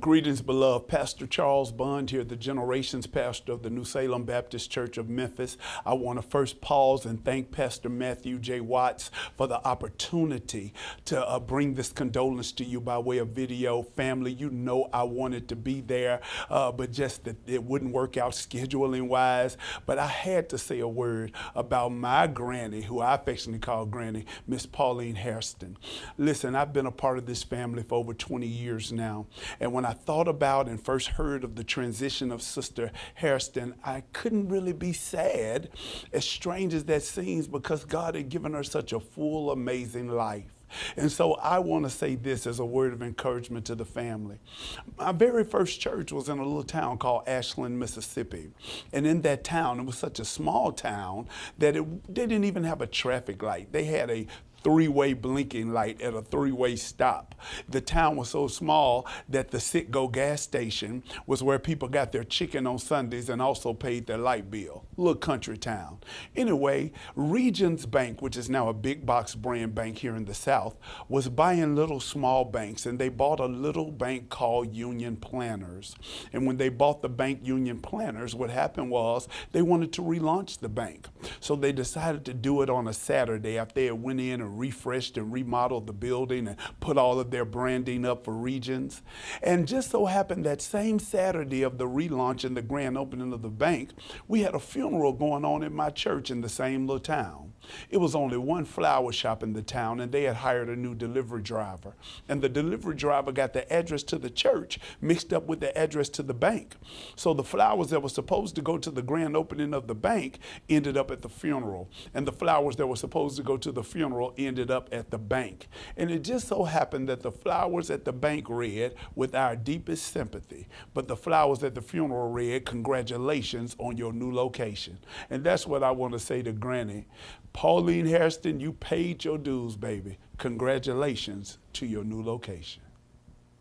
Greetings, beloved. Pastor Charles Bond here, the Generations Pastor of the New Salem Baptist Church of Memphis. I want to first pause and thank Pastor Matthew J. Watts for the opportunity to bring this condolence to you by way of video. Family, you know I wanted to be there, but just that it wouldn't work out scheduling wise. But I had to say a word about my granny, who I affectionately call Granny, Miss Pauline Hariston. Listen, I've been a part of this family for over 20 years now. And when I thought about and first heard of the transition of Sister Hariston, I couldn't really be sad, as strange as that seems, because God had given her such a full, amazing life. And so I want to say this as a word of encouragement to the family. My very first church was in a little town called Ashland, Mississippi. And in that town, it was such a small town that they didn't even have a traffic light. They had a three-way blinking light at a three-way stop. The town was so small that the Citgo gas station was where people got their chicken on Sundays and also paid their light bill. Little country town. Anyway, Regions Bank, which is now a big box brand bank here in the South, was buying little small banks, and they bought a little bank called Union Planners. And when they bought the bank Union Planners, what happened was they wanted to relaunch the bank. So they decided to do it on a Saturday after they had went in and refreshed and remodeled the building and put all of their branding up for Regions. And just so happened that same Saturday of the relaunch and the grand opening of the bank, we had a funeral going on in my church in the same little town. It was only one flower shop in the town, and they had hired a new delivery driver. And the delivery driver got the address to the church mixed up with the address to the bank. So the flowers that were supposed to go to the grand opening of the bank ended up at the funeral. And the flowers that were supposed to go to the funeral ended up at the bank. And it just so happened that the flowers at the bank read, "With our deepest sympathy," but the flowers at the funeral read, "Congratulations on your new location." And that's what I want to say to Granny. Pauline Hariston, you paid your dues, baby. Congratulations to your new location.